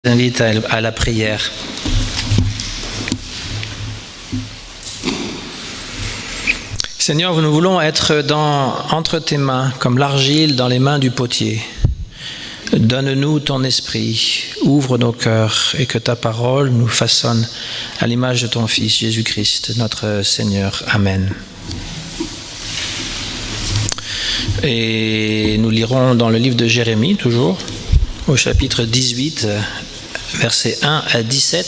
Je vous invite à la prière. Seigneur, nous voulons être entre tes mains, comme l'argile dans les mains du potier. Donne-nous ton esprit, ouvre nos cœurs et que ta parole nous façonne à l'image de ton Fils Jésus-Christ, notre Seigneur. Amen. Et nous lirons dans le livre de Jérémie, toujours, au chapitre 18, versets 1 à 17.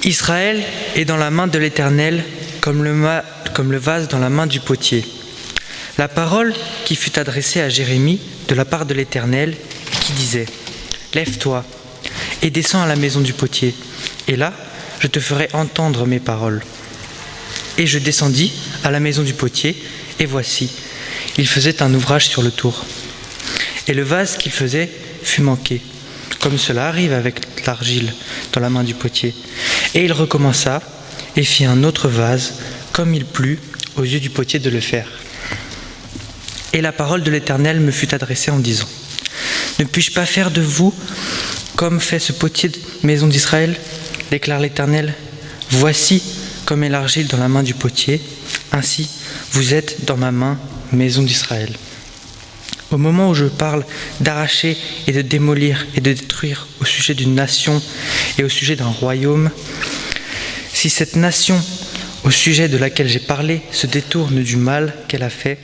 Israël est dans la main de l'Éternel comme le vase dans la main du potier. La parole qui fut adressée à Jérémie de la part de l'Éternel qui disait « Lève-toi et descends à la maison du potier, et là je te ferai entendre mes paroles. » Et je descendis à la maison du potier, et voici, il faisait un ouvrage sur le tour. Et le vase qu'il faisait fut manqué, comme cela arrive avec l'argile dans la main du potier. Et il recommença et fit un autre vase, comme il plut aux yeux du potier de le faire. Et la parole de l'Éternel me fut adressée en disant « Ne puis-je pas faire de vous comme fait ce potier de maison d'Israël, déclare l'Éternel. Voici comme est l'argile dans la main du potier, ainsi vous êtes dans ma main, maison d'Israël. Au moment où je parle d'arracher et de démolir et de détruire au sujet d'une nation et au sujet d'un royaume, si cette nation au sujet de laquelle j'ai parlé se détourne du mal qu'elle a fait,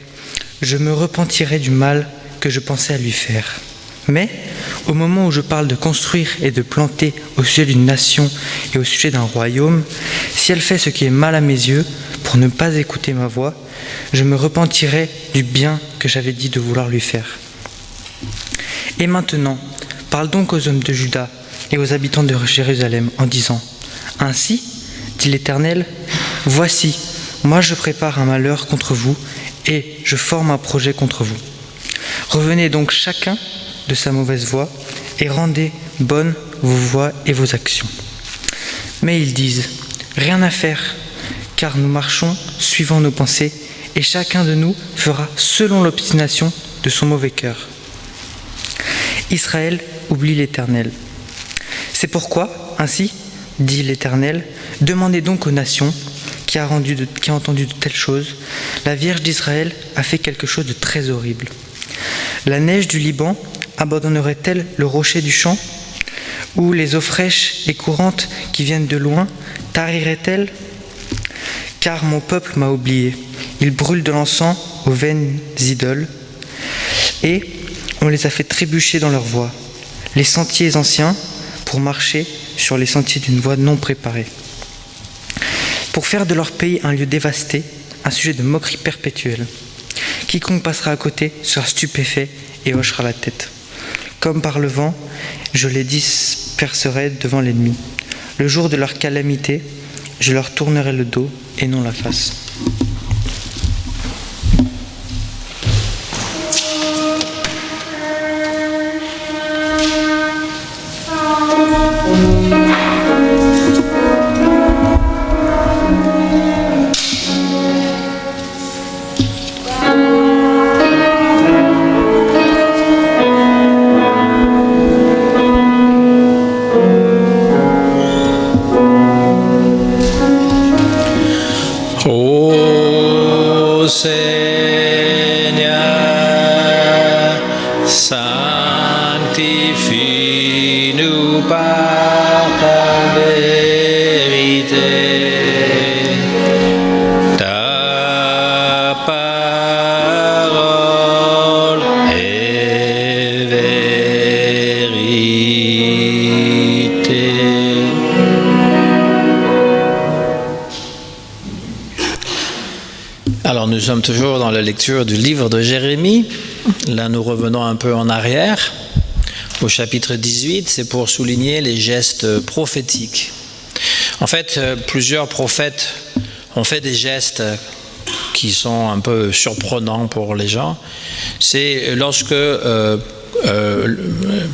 je me repentirai du mal que je pensais à lui faire. Mais au moment où je parle de construire et de planter au sujet d'une nation et au sujet d'un royaume, si elle fait ce qui est mal à mes yeux pour ne pas écouter ma voix, je me repentirai du bien que j'avais dit de vouloir lui faire. Et maintenant, parle donc aux hommes de Juda et aux habitants de Jérusalem en disant « Ainsi, dit l'Éternel, voici, moi je prépare un malheur contre vous et je forme un projet contre vous. Revenez donc chacun de sa mauvaise voie et rendez bonnes vos voies et vos actions. » Mais ils disent « Rien à faire, car nous marchons suivant nos pensées et chacun de nous fera selon l'obstination de son mauvais cœur. » Israël oublie l'Éternel. C'est pourquoi, ainsi, dit l'Éternel, demandez donc aux nations qui a entendu de telles choses. La Vierge d'Israël a fait quelque chose de très horrible. La neige du Liban abandonnerait-elle le rocher du champ? Ou les eaux fraîches et courantes qui viennent de loin tariraient-elles? Car mon peuple m'a oublié. Il brûle de l'encens aux vaines idoles, et on les a fait trébucher dans leur voie, les sentiers anciens pour marcher sur les sentiers d'une voie non préparée. Pour faire de leur pays un lieu dévasté, un sujet de moquerie perpétuelle. Quiconque passera à côté sera stupéfait et hochera la tête. Comme par le vent, je les disperserai devant l'ennemi. Le jour de leur calamité, je leur tournerai le dos et non la face. Seigneur, sanctifie-nous par ta vérité. Ta parole est vérité. Alors nous sommes toujours dans la lecture du livre de Jérémie. Là nous revenons un peu en arrière. Au chapitre 18, c'est pour souligner les gestes prophétiques. En fait, plusieurs prophètes ont fait des gestes qui sont un peu surprenants pour les gens, c'est lorsque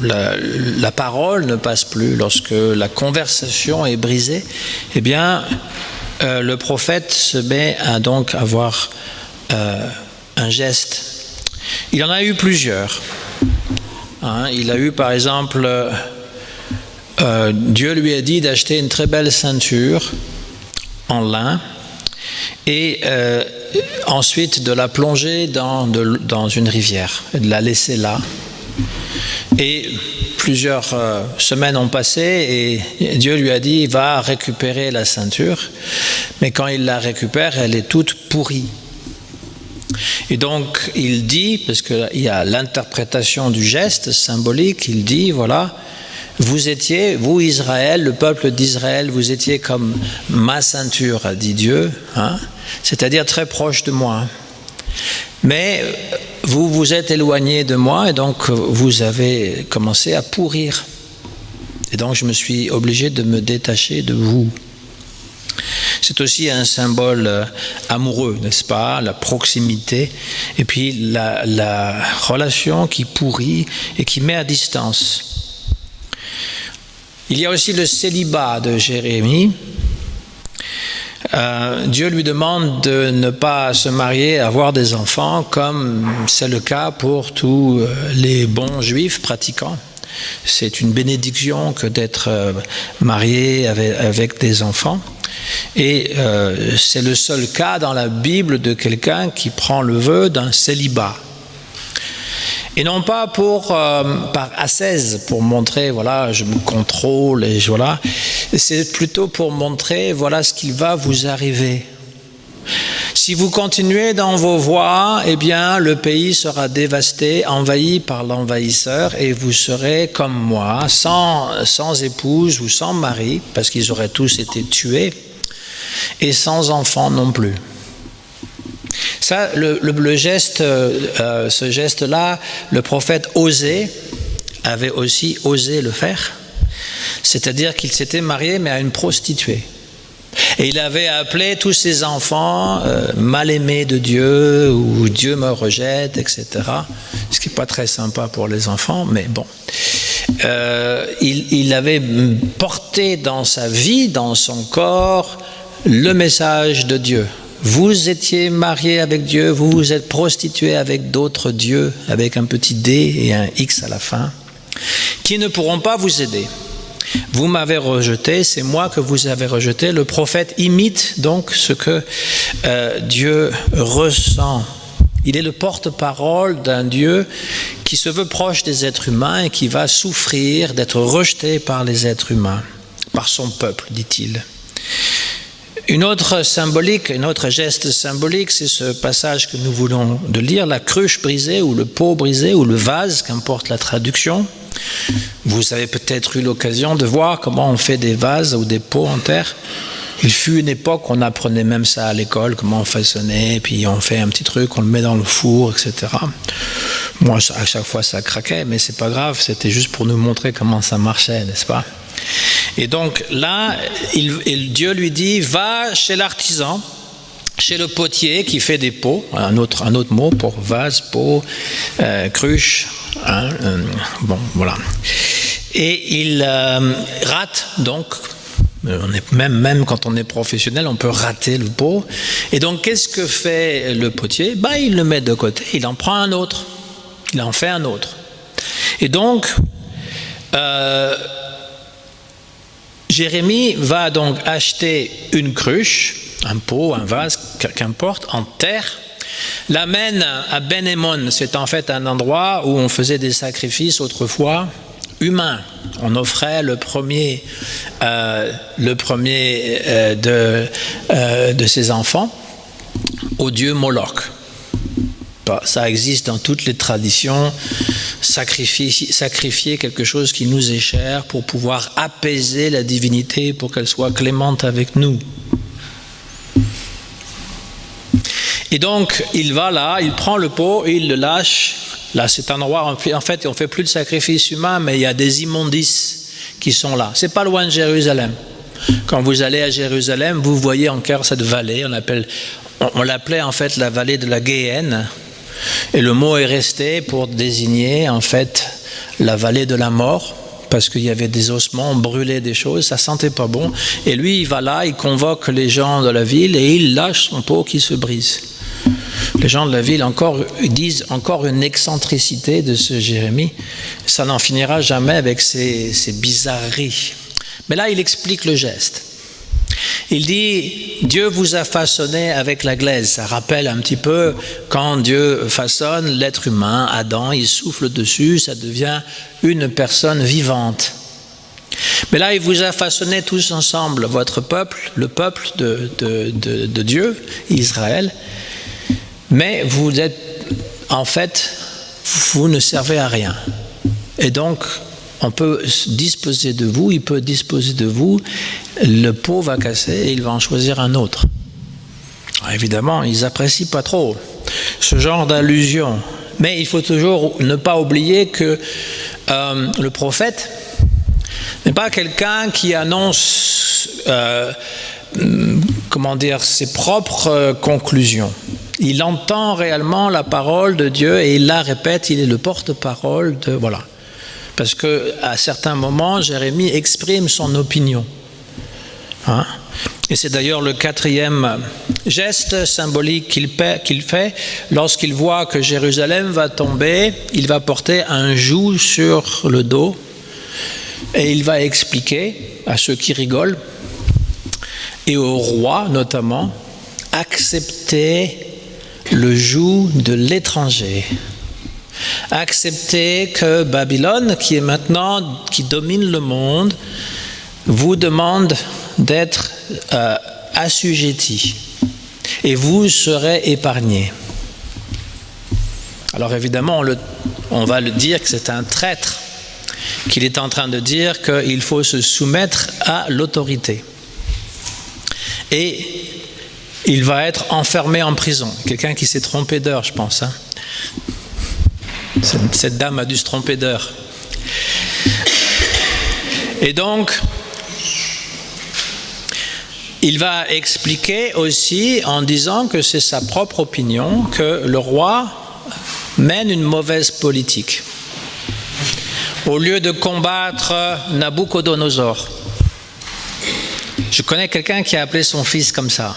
la parole ne passe plus, lorsque la conversation est brisée, eh bien, le prophète se met à donc avoir un geste. Il en a eu plusieurs. Il a eu par exemple, Dieu lui a dit d'acheter une très belle ceinture en lin et ensuite de la plonger dans une rivière et de la laisser là. Et plusieurs semaines ont passé et Dieu lui a dit va récupérer la ceinture, mais quand il la récupère, elle est toute pourrie. Et donc il dit, parce qu'il y a l'interprétation du geste symbolique, il dit voilà, vous étiez, vous Israël, le peuple d'Israël, vous étiez comme ma ceinture, a dit Dieu, c'est-à-dire très proche de moi. Mais vous vous êtes éloigné de moi et donc vous avez commencé à pourrir. Et donc je me suis obligé de me détacher de vous. C'est aussi un symbole amoureux, n'est-ce pas? La proximité et puis la relation qui pourrit et qui met à distance. Il y a aussi le célibat de Jérémie. Dieu lui demande de ne pas se marier, avoir des enfants, comme c'est le cas pour tous les bons juifs pratiquants. C'est une bénédiction que d'être marié avec des enfants. Et c'est le seul cas dans la Bible de quelqu'un qui prend le vœu d'un célibat. Et non pas par ascèse, pour montrer, voilà, je me contrôle, et voilà. C'est plutôt pour montrer, voilà ce qui va vous arriver. Si vous continuez dans vos voies, eh bien, le pays sera dévasté, envahi par l'envahisseur, et vous serez comme moi, sans épouse ou sans mari, parce qu'ils auraient tous été tués, et sans enfants non plus. Ça, le geste, ce geste-là, le prophète Osée avait aussi osé le faire, c'est-à-dire qu'il s'était marié mais à une prostituée. Et il avait appelé tous ses enfants mal aimés de Dieu, ou Dieu me rejette, etc. Ce qui n'est pas très sympa pour les enfants, mais bon. Il avait porté dans sa vie, dans son corps, le message de Dieu. Vous étiez marié avec Dieu, vous vous êtes prostitué avec d'autres dieux, avec un petit D et un X à la fin, qui ne pourront pas vous aider. Vous m'avez rejeté, c'est moi que vous avez rejeté. Le prophète imite donc ce que Dieu ressent. Il est le porte-parole d'un Dieu qui se veut proche des êtres humains et qui va souffrir d'être rejeté par les êtres humains, par son peuple, dit-il. Un autre geste symbolique, c'est ce passage que nous voulons de lire, la cruche brisée ou le pot brisé ou le vase, qu'importe la traduction. Vous avez peut-être eu l'occasion de voir comment on fait des vases ou des pots en terre. Il fut une époque où on apprenait même ça à l'école, comment on façonnait, puis on fait un petit truc, on le met dans le four, etc. Moi, à chaque fois, ça craquait, mais c'est pas grave, c'était juste pour nous montrer comment ça marchait, n'est-ce pas? Et donc là, Dieu lui dit, va chez l'artisan, chez le potier qui fait des pots, un autre mot pour vase, pot, cruche, bon, voilà. Et il rate donc, même quand on est professionnel, on peut rater le pot. Et donc, qu'est-ce que fait le potier? Il le met de côté, il en prend un autre, il en fait un autre. Et donc, Jérémie va donc acheter une cruche, un pot, un vase, qu'importe, en terre, l'amène à Ben-Hémon. C'est en fait un endroit où on faisait des sacrifices autrefois humains. On offrait le premier de ses enfants au dieu Moloch. Ça existe dans toutes les traditions, sacrifier quelque chose qui nous est cher pour pouvoir apaiser la divinité, pour qu'elle soit clémente avec nous. Et donc, il va là, il prend le pot et il le lâche. Là, c'est un endroit, en fait, on ne fait plus de sacrifice humain, mais il y a des immondices qui sont là. C'est pas loin de Jérusalem. Quand vous allez à Jérusalem, vous voyez encore cette vallée, on l'appelait en fait la vallée de la Géhenne, et le mot est resté pour désigner en fait la vallée de la mort, parce qu'il y avait des ossements, on brûlait des choses, ça sentait pas bon. Et lui, il va là, il convoque les gens de la ville et il lâche son pot qui se brise. Les gens de la ville disent encore une excentricité de ce Jérémie. Ça n'en finira jamais avec ces bizarreries. Mais là, il explique le geste. Il dit, Dieu vous a façonné avec la glaise. Ça rappelle un petit peu quand Dieu façonne l'être humain, Adam, il souffle dessus, ça devient une personne vivante. Mais là, il vous a façonné tous ensemble, votre peuple, le peuple de Dieu, Israël. Mais vous êtes, en fait, vous ne servez à rien. Et donc, on peut disposer de vous, il peut disposer de vous, le pot va casser et il va en choisir un autre. Alors évidemment, ils n'apprécient pas trop ce genre d'allusion. Mais il faut toujours ne pas oublier que le prophète n'est pas quelqu'un qui annonce ses propres conclusions. Il entend réellement la parole de Dieu et il la répète, il est le porte-parole de... Voilà. Parce qu'à certains moments, Jérémie exprime son opinion. Hein? Et c'est d'ailleurs le 4e geste symbolique qu'il fait. Lorsqu'il voit que Jérusalem va tomber, il va porter un joug sur le dos et il va expliquer à ceux qui rigolent et au roi notamment, accepter le joug de l'étranger. Acceptez que Babylone, qui domine le monde, vous demande d'être assujetti et vous serez épargnés. Alors évidemment, on va le dire que c'est un traître, qu'il est en train de dire qu'il faut se soumettre à l'autorité. Et il va être enfermé en prison. Quelqu'un qui s'est trompé d'heure, je pense. Hein. Cette dame a dû se tromper d'heure. Et donc, il va expliquer aussi en disant que c'est sa propre opinion que le roi mène une mauvaise politique. Au lieu de combattre Nabucodonosor, je connais quelqu'un qui a appelé son fils comme ça.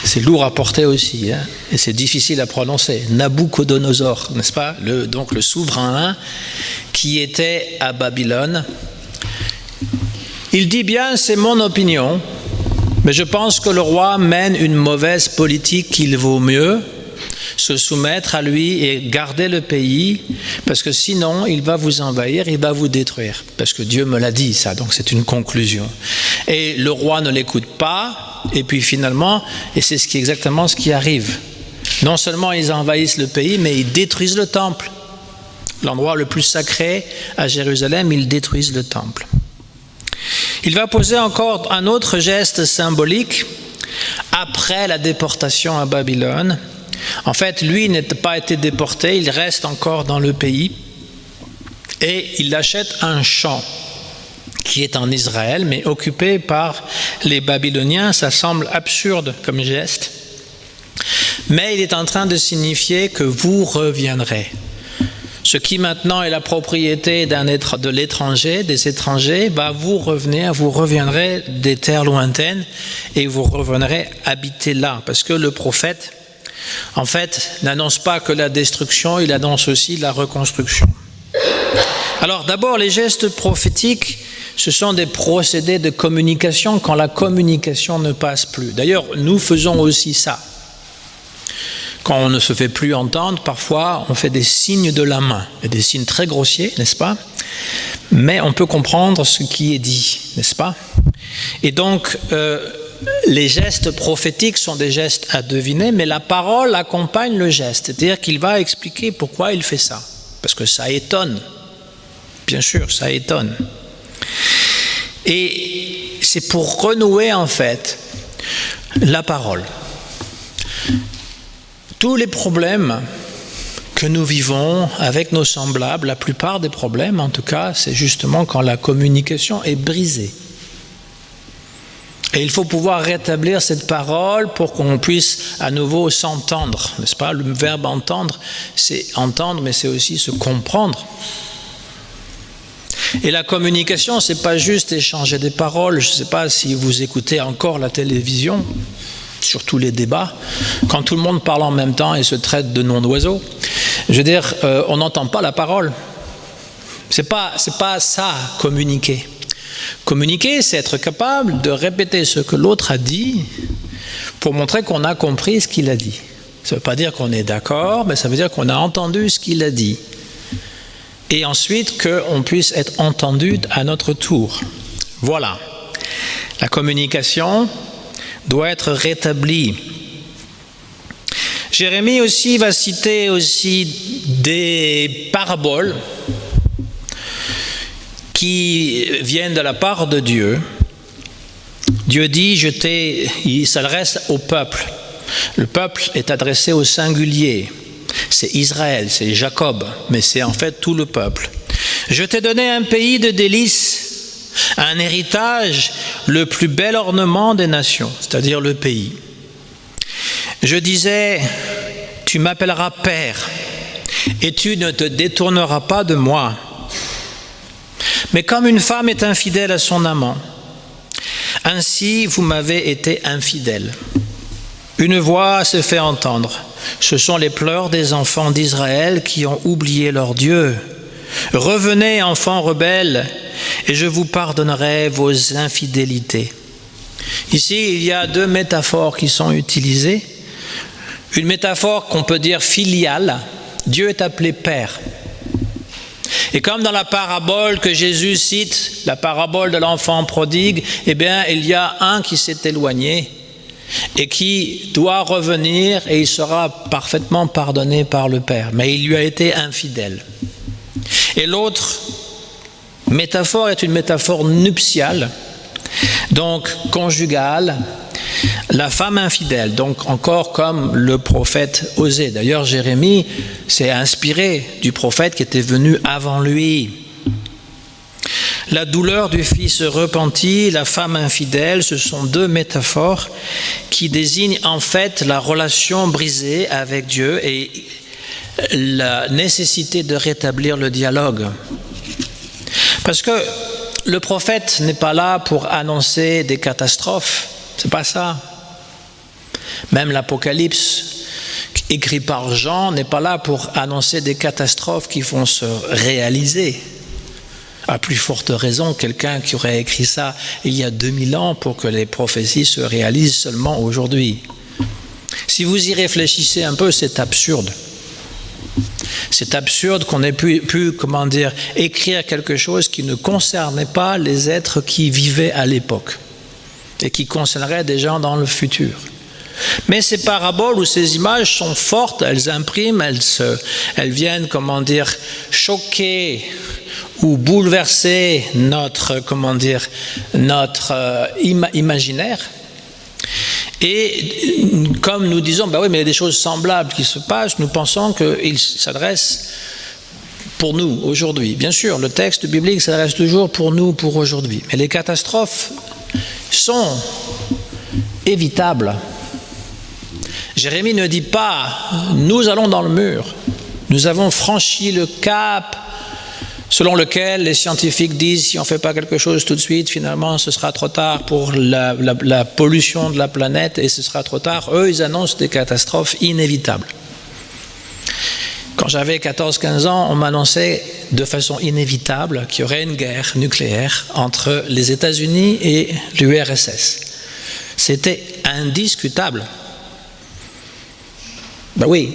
C'est lourd à porter aussi, hein, et c'est difficile à prononcer. Nabucodonosor, n'est-ce pas? Donc le souverain qui était à Babylone. Il dit bien, c'est mon opinion, mais je pense que le roi mène une mauvaise politique, qu'il vaut mieux se soumettre à lui et garder le pays, parce que sinon il va vous envahir, il va vous détruire, parce que Dieu me l'a dit ça, donc c'est une conclusion. Et le roi ne l'écoute pas, et puis finalement, et c'est exactement ce qui arrive, non seulement ils envahissent le pays, mais ils détruisent le temple, l'endroit le plus sacré à Jérusalem, ils détruisent le temple. Il va poser encore un autre geste symbolique après la déportation à Babylone. En fait, lui n'a pas été déporté, il reste encore dans le pays et il achète un champ qui est en Israël, mais occupé par les Babyloniens. Ça semble absurde comme geste, mais il est en train de signifier que vous reviendrez. Ce qui maintenant est la propriété de l'étranger, des étrangers, vous reviendrez des terres lointaines et vous reviendrez habiter là. Parce que le prophète, en fait, n'annonce pas que la destruction, il annonce aussi la reconstruction. Alors d'abord, les gestes prophétiques, ce sont des procédés de communication quand la communication ne passe plus. D'ailleurs, nous faisons aussi ça. Quand on ne se fait plus entendre, parfois on fait des signes de la main, et des signes très grossiers, n'est-ce pas? Mais on peut comprendre ce qui est dit, n'est-ce pas? Et donc, les gestes prophétiques sont des gestes à deviner, mais la parole accompagne le geste, c'est-à-dire qu'il va expliquer pourquoi il fait ça, parce que ça étonne, bien sûr, ça étonne. Et c'est pour renouer en fait la parole. Tous les problèmes que nous vivons avec nos semblables, la plupart des problèmes en tout cas, c'est justement quand la communication est brisée. Et il faut pouvoir rétablir cette parole pour qu'on puisse à nouveau s'entendre, n'est-ce pas? Le verbe entendre, c'est entendre, mais c'est aussi se comprendre. Et la communication, c'est pas juste échanger des paroles. Je ne sais pas si vous écoutez encore la télévision, surtout les débats, quand tout le monde parle en même temps et se traite de noms d'oiseaux. Je veux dire, on n'entend pas la parole. C'est pas ça, communiquer. Communiquer, c'est être capable de répéter ce que l'autre a dit pour montrer qu'on a compris ce qu'il a dit. Ça ne veut pas dire qu'on est d'accord, mais ça veut dire qu'on a entendu ce qu'il a dit. Et ensuite qu'on puisse être entendu à notre tour. Voilà. La communication doit être rétablie. Jérémie aussi va citer aussi des paraboles qui viennent de la part de Dieu. Dieu dit, il s'adresse au peuple. Le peuple est adressé au singulier. C'est Israël, c'est Jacob, mais c'est en fait tout le peuple. Je t'ai donné un pays de délices, un héritage, le plus bel ornement des nations, c'est-à-dire le pays. Je disais, tu m'appelleras Père, et tu ne te détourneras pas de moi. Mais comme une femme est infidèle à son amant, ainsi vous m'avez été infidèle. Une voix se fait entendre. Ce sont les pleurs des enfants d'Israël qui ont oublié leur Dieu. Revenez, enfants rebelles, et je vous pardonnerai vos infidélités. Ici, il y a deux métaphores qui sont utilisées. Une métaphore qu'on peut dire filiale. Dieu est appelé Père. Et comme dans la parabole que Jésus cite, la parabole de l'enfant prodigue, eh bien, il y a un qui s'est éloigné et qui doit revenir et il sera parfaitement pardonné par le Père. Mais il lui a été infidèle. Et l'autre métaphore est une métaphore nuptiale, donc conjugale, la femme infidèle, donc encore comme le prophète Osée. D'ailleurs, Jérémie s'est inspiré du prophète qui était venu avant lui. La douleur du fils repenti, la femme infidèle, ce sont deux métaphores qui désignent en fait la relation brisée avec Dieu et la nécessité de rétablir le dialogue. Parce que le prophète n'est pas là pour annoncer des catastrophes, c'est pas ça. Même l'Apocalypse, écrit par Jean, n'est pas là pour annoncer des catastrophes qui vont se réaliser. À plus forte raison, quelqu'un qui aurait écrit ça il y a 2000 ans pour que les prophéties se réalisent seulement aujourd'hui. Si vous y réfléchissez un peu, c'est absurde. C'est absurde qu'on ait pu écrire quelque chose qui ne concernait pas les êtres qui vivaient à l'époque et qui concernerait des gens dans le futur. Mais ces paraboles ou ces images sont fortes, elles impriment, elles viennent, choquer ou bouleverser notre imaginaire. Et comme nous disons, oui, mais il y a des choses semblables qui se passent, nous pensons qu'il s'adresse pour nous aujourd'hui. Bien sûr, le texte biblique s'adresse toujours pour nous, pour aujourd'hui. Mais les catastrophes sont évitables. Jérémie ne dit pas « nous allons dans le mur ». Nous avons franchi le cap selon lequel les scientifiques disent si on ne fait pas quelque chose tout de suite, finalement ce sera trop tard pour la pollution de la planète et ce sera trop tard. Eux, ils annoncent des catastrophes inévitables. Quand j'avais 14-15 ans, on m'annonçait de façon inévitable qu'il y aurait une guerre nucléaire entre les États-Unis et l'URSS. C'était indiscutable. Ben oui,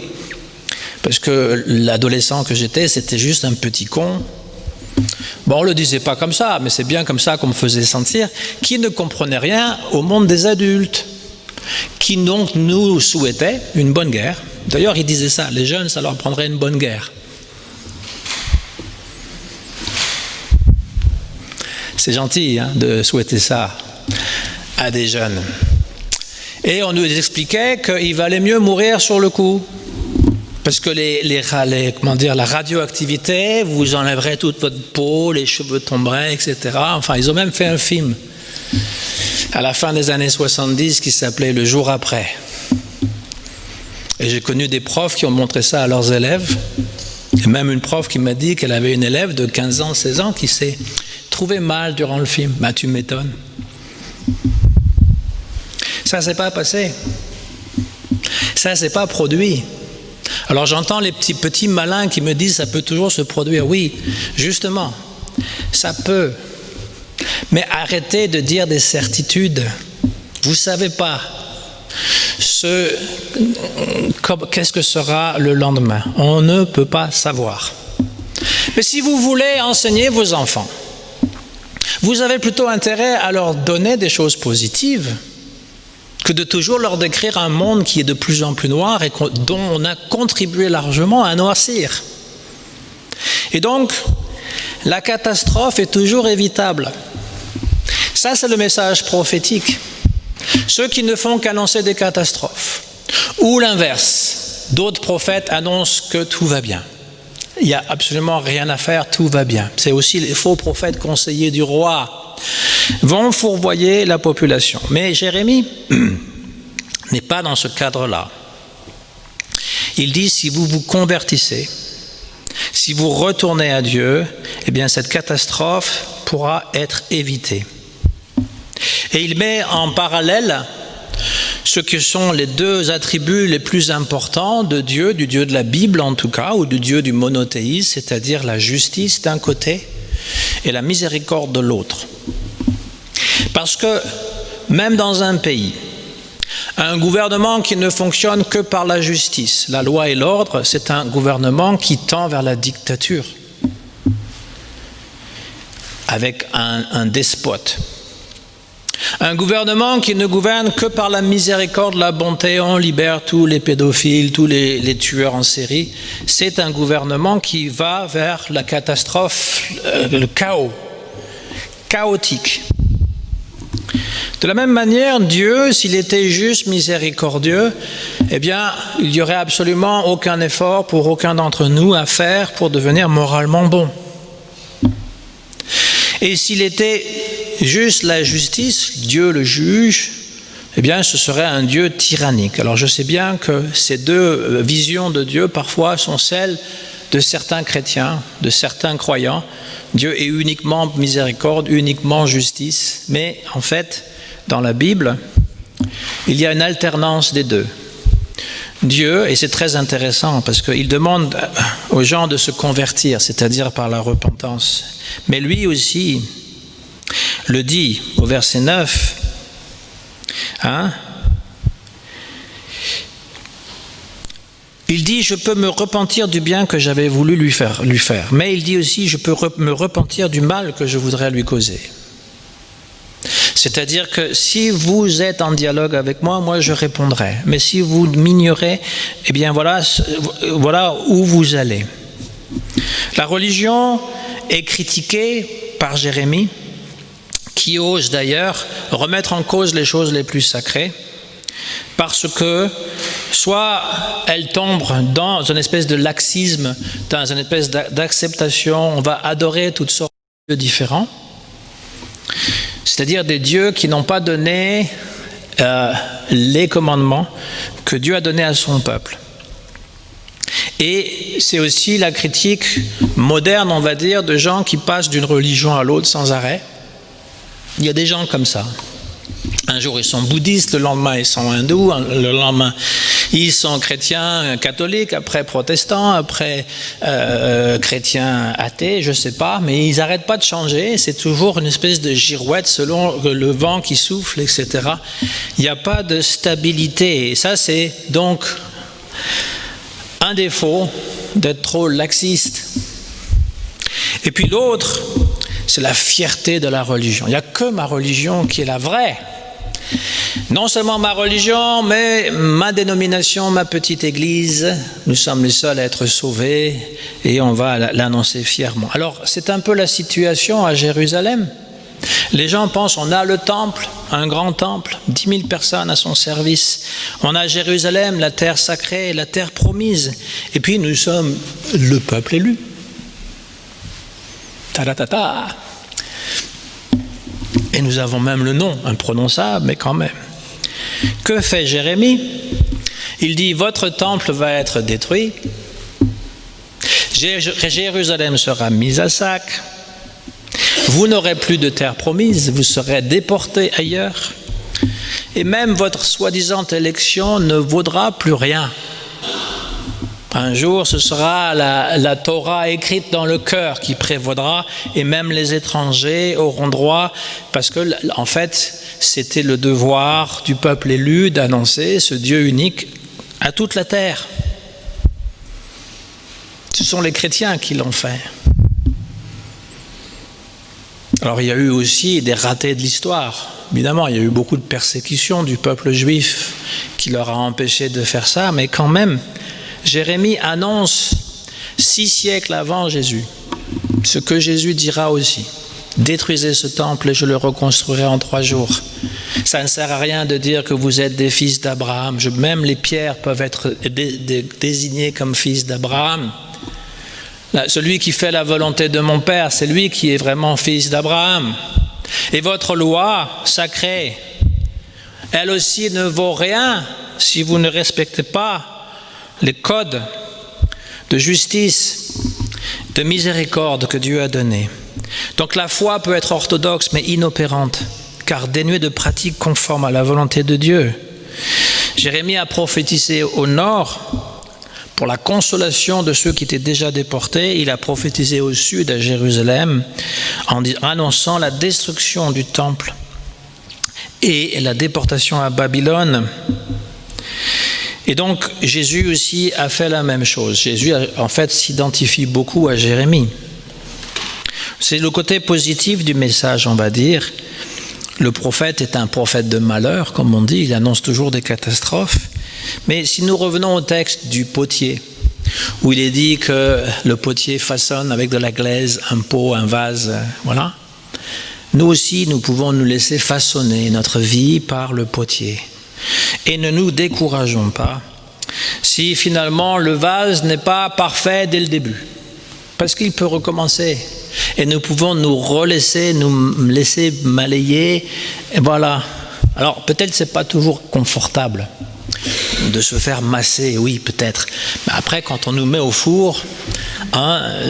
parce que l'adolescent que j'étais, c'était juste un petit con. Bon, on ne le disait pas comme ça, mais c'est bien comme ça qu'on me faisait sentir, qui ne comprenait rien au monde des adultes, qui donc nous souhaitait une bonne guerre. D'ailleurs, ils disaient ça, les jeunes, ça leur prendrait une bonne guerre. C'est gentil de souhaiter ça à des jeunes. Et on nous expliquait qu'il valait mieux mourir sur le coup. Parce que la radioactivité vous enlèverait toute votre peau, les cheveux tomberaient, etc. Enfin, ils ont même fait un film à la fin des années 70 qui s'appelait Le jour après. Et j'ai connu des profs qui ont montré ça à leurs élèves. Et même une prof qui m'a dit qu'elle avait une élève de 15 ans, 16 ans qui s'est trouvée mal durant le film. Ben, tu m'étonnes. Ça ne s'est pas passé. Ça ne s'est pas produit. Alors j'entends les petits malins qui me disent ça peut toujours se produire. Oui, justement, ça peut. Mais arrêtez de dire des certitudes. Vous ne savez pas qu'est-ce que sera le lendemain. On ne peut pas savoir. Mais si vous voulez enseigner vos enfants, vous avez plutôt intérêt à leur donner des choses positives que de toujours leur décrire un monde qui est de plus en plus noir et dont on a contribué largement à noircir. Et donc, la catastrophe est toujours évitable. Ça, c'est le message prophétique. Ceux qui ne font qu'annoncer des catastrophes, ou l'inverse, d'autres prophètes annoncent que tout va bien. Il n'y a absolument rien à faire, tout va bien. C'est aussi les faux prophètes conseillers du roi vont fourvoyer la population. Mais Jérémie n'est pas dans ce cadre-là. Il dit, si vous vous convertissez, si vous retournez à Dieu, eh bien cette catastrophe pourra être évitée. Et il met en parallèle ce que sont les deux attributs les plus importants de Dieu, du Dieu de la Bible en tout cas, ou du Dieu du monothéisme, c'est-à-dire la justice d'un côté et la miséricorde de l'autre. Parce que même dans un pays, un gouvernement qui ne fonctionne que par la justice, la loi et l'ordre, c'est un gouvernement qui tend vers la dictature, avec un despote. Un gouvernement qui ne gouverne que par la miséricorde, la bonté, on libère tous les pédophiles, tous les tueurs en série, c'est un gouvernement qui va vers la catastrophe, le chaos, chaotique. De la même manière, Dieu, s'il était juste miséricordieux, eh bien, il n'y aurait absolument aucun effort pour aucun d'entre nous à faire pour devenir moralement bon. Et s'il était juste la justice, Dieu le juge, eh bien ce serait un Dieu tyrannique. Alors je sais bien que ces deux visions de Dieu parfois sont celles de certains chrétiens, de certains croyants. Dieu est uniquement miséricorde, uniquement justice, mais en fait, dans la Bible, il y a une alternance des deux. Dieu, et c'est très intéressant parce qu'il demande aux gens de se convertir, c'est-à-dire par la repentance. Mais lui aussi le dit au verset 9. Il dit, je peux me repentir du bien que j'avais voulu lui faire. Mais il dit aussi, je peux me repentir du mal que je voudrais lui causer. C'est-à-dire que si vous êtes en dialogue avec moi, moi je répondrai. Mais si vous m'ignorez, eh bien voilà où vous allez. La religion est critiquée par Jérémie, qui ose d'ailleurs remettre en cause les choses les plus sacrées, parce que soit elle tombe dans une espèce de laxisme, dans une espèce d'acceptation, on va adorer toutes sortes de dieux différents, c'est-à-dire des dieux qui n'ont pas donné les commandements que Dieu a donnés à son peuple. Et c'est aussi la critique moderne, on va dire, de gens qui passent d'une religion à l'autre sans arrêt. Il y a des gens comme ça. Un jour ils sont bouddhistes, le lendemain ils sont hindous, le lendemain ils sont chrétiens catholiques, après protestants, après chrétiens athées, je ne sais pas, mais ils n'arrêtent pas de changer, c'est toujours une espèce de girouette selon le vent qui souffle, etc. Il n'y a pas de stabilité, et ça c'est donc un défaut d'être trop laxiste. Et puis l'autre, c'est la fierté de la religion. Il n'y a que ma religion qui est la vraie. Non seulement ma religion, mais ma dénomination, ma petite église, nous sommes les seuls à être sauvés et on va l'annoncer fièrement. Alors, c'est un peu la situation à Jérusalem. Les gens pensent, on a le temple, un grand temple, 10 000 personnes à son service. On a Jérusalem, la terre sacrée, la terre promise. Et puis nous sommes le peuple élu. Ta-da-ta-ta. Et nous avons même le nom, imprononçable, mais quand même. Que fait Jérémie? Il dit, votre temple va être détruit, Jérusalem sera mise à sac, vous n'aurez plus de terre promise, vous serez déportés ailleurs, et même votre soi-disant élection ne vaudra plus rien. Un jour, ce sera la Torah écrite dans le cœur qui prévaudra, et même les étrangers auront droit, parce que, en fait, c'était le devoir du peuple élu d'annoncer ce Dieu unique à toute la terre. Ce sont les chrétiens qui l'ont fait. Alors, il y a eu aussi des ratés de l'histoire. Évidemment, il y a eu beaucoup de persécutions du peuple juif qui leur a empêché de faire ça, mais quand même, Jérémie annonce 6 siècles avant Jésus ce que Jésus dira aussi. Détruisez ce temple et je le reconstruirai en 3 jours. Ça ne sert à rien de dire que vous êtes des fils d'Abraham. Même les pierres peuvent être désignées comme fils d'Abraham. Celui qui fait la volonté de mon Père, c'est lui qui est vraiment fils d'Abraham. Et votre loi sacrée, elle aussi ne vaut rien si vous ne respectez pas les codes de justice, de miséricorde que Dieu a donnés. Donc la foi peut être orthodoxe mais inopérante, car dénuée de pratiques conformes à la volonté de Dieu. Jérémie a prophétisé au nord pour la consolation de ceux qui étaient déjà déportés. Il a prophétisé au sud à Jérusalem en annonçant la destruction du temple et la déportation à Babylone. Et donc, Jésus aussi a fait la même chose. Jésus, en fait, s'identifie beaucoup à Jérémie. C'est le côté positif du message, on va dire. Le prophète est un prophète de malheur, comme on dit. Il annonce toujours des catastrophes. Mais si nous revenons au texte du potier, où il est dit que le potier façonne avec de la glaise un pot, un vase, voilà. Nous aussi, nous pouvons nous laisser façonner notre vie par le potier. Et ne nous décourageons pas si finalement le vase n'est pas parfait dès le début, parce qu'il peut recommencer. Et nous pouvons nous laisser balayer, et voilà. Alors peut-être c'est pas toujours confortable de se faire masser, oui peut-être. Mais après quand on nous met au four,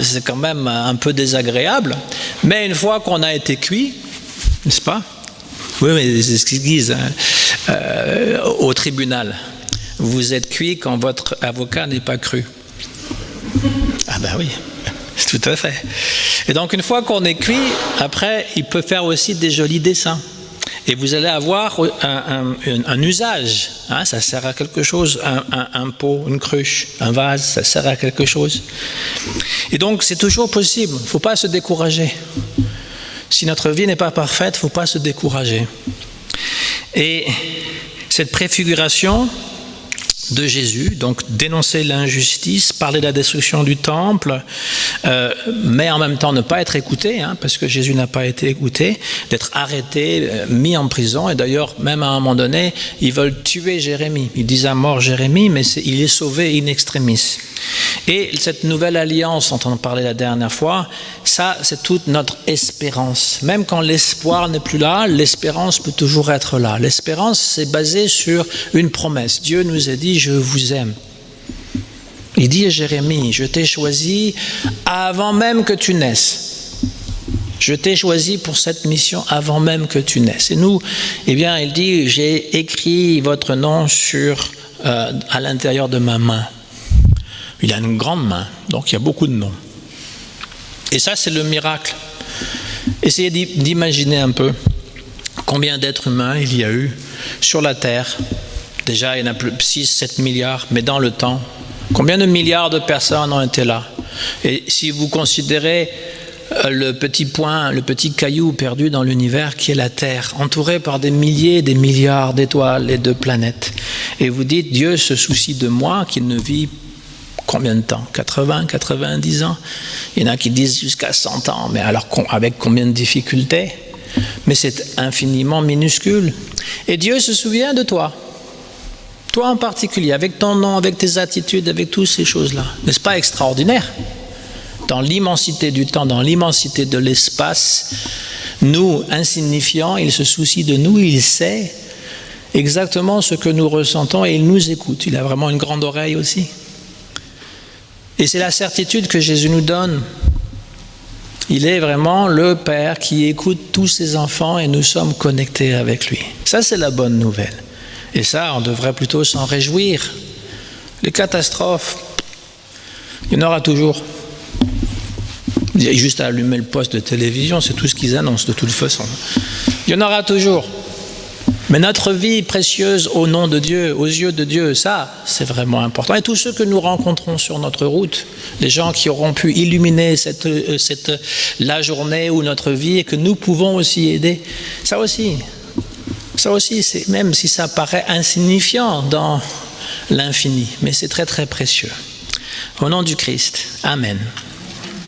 c'est quand même un peu désagréable. Mais une fois qu'on a été cuit, n'est-ce pas? Oui, mais c'est ce qu'ils disent au tribunal. Vous êtes cuit quand votre avocat n'est pas cru. Ah ben oui, tout à fait. Et donc une fois qu'on est cuit, après il peut faire aussi des jolis dessins. Et vous allez avoir un usage, ça sert à quelque chose, un pot, une cruche, un vase, ça sert à quelque chose. Et donc c'est toujours possible, il ne faut pas se décourager. Si notre vie n'est pas parfaite, il ne faut pas se décourager. Et cette préfiguration de Jésus, donc dénoncer l'injustice, parler de la destruction du temple, mais en même temps ne pas être écouté, parce que Jésus n'a pas été écouté, d'être arrêté, mis en prison, et d'ailleurs même à un moment donné, ils veulent tuer Jérémie. Ils disent à mort Jérémie, mais il est sauvé in extremis. Et cette nouvelle alliance dont on parlait la dernière fois, ça c'est toute notre espérance. Même quand l'espoir n'est plus là, l'espérance peut toujours être là. L'espérance c'est basé sur une promesse. Dieu nous a dit, je vous aime. Il dit à Jérémie, je t'ai choisi avant même que tu naisses. Je t'ai choisi pour cette mission avant même que tu naisses. Et nous, eh bien, il dit, j'ai écrit votre nom à l'intérieur de ma main. Il a une grande main, donc il y a beaucoup de noms. Et ça, c'est le miracle. Essayez d'imaginer un peu combien d'êtres humains il y a eu sur la Terre. Déjà, il y en a plus 6-7 milliards, mais dans le temps, combien de milliards de personnes ont été là? Et si vous considérez le petit point, le petit caillou perdu dans l'univers qui est la Terre, entouré par des milliers, des milliards d'étoiles et de planètes, et vous dites, Dieu se soucie de moi qui ne vis combien de temps? 80, 90 ans? Il y en a qui disent jusqu'à 100 ans, mais alors avec combien de difficultés? Mais c'est infiniment minuscule. Et Dieu se souvient de toi. Toi en particulier, avec ton nom, avec tes attitudes, avec toutes ces choses-là. N'est-ce pas extraordinaire? Dans l'immensité du temps, dans l'immensité de l'espace, Nous, insignifiants, il se soucie de nous, il sait exactement ce que nous ressentons et il nous écoute. Il a vraiment une grande oreille aussi. Et c'est la certitude que Jésus nous donne. Il est vraiment le Père qui écoute tous ses enfants et nous sommes connectés avec lui. Ça, c'est la bonne nouvelle. Et ça, on devrait plutôt s'en réjouir. Les catastrophes, il y en aura toujours. Il y a juste à allumer le poste de télévision, c'est tout ce qu'ils annoncent de toute façon. Il y en aura toujours. Mais notre vie précieuse au nom de Dieu, aux yeux de Dieu, ça, c'est vraiment important. Et tous ceux que nous rencontrons sur notre route, les gens qui auront pu illuminer la journée ou notre vie et que nous pouvons aussi aider, ça aussi, c'est, même si ça paraît insignifiant dans l'infini, mais c'est très très précieux. Au nom du Christ, Amen.